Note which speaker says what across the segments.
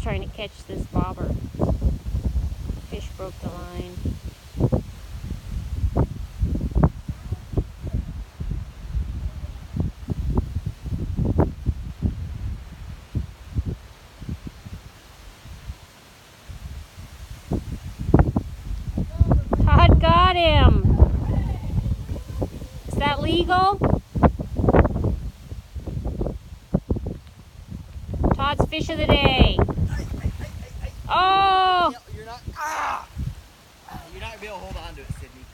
Speaker 1: trying to catch this bobber. Fish broke the line. Todd got him. Is that legal? Todd's fish of the day. Oh!
Speaker 2: You're not gonna be able to hold on to it, Sydney.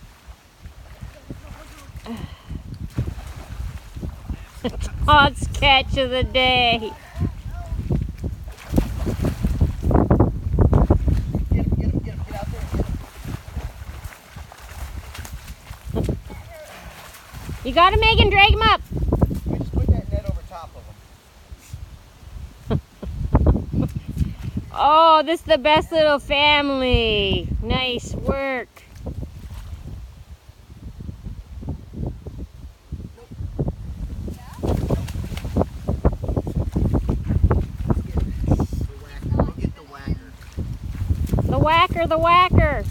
Speaker 1: Todd's catch of the day.
Speaker 2: Get him, get out there and get him.
Speaker 1: You got him, Megan? Drag him up.
Speaker 2: We just put that net over top of him.
Speaker 1: Oh, this is the best little family. Nice work. The whacker.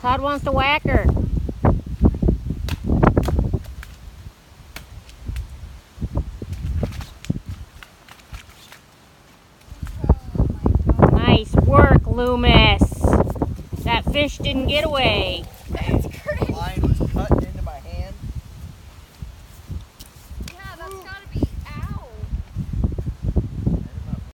Speaker 1: Todd wants the whacker. Nice work, Loomis. That fish didn't get away.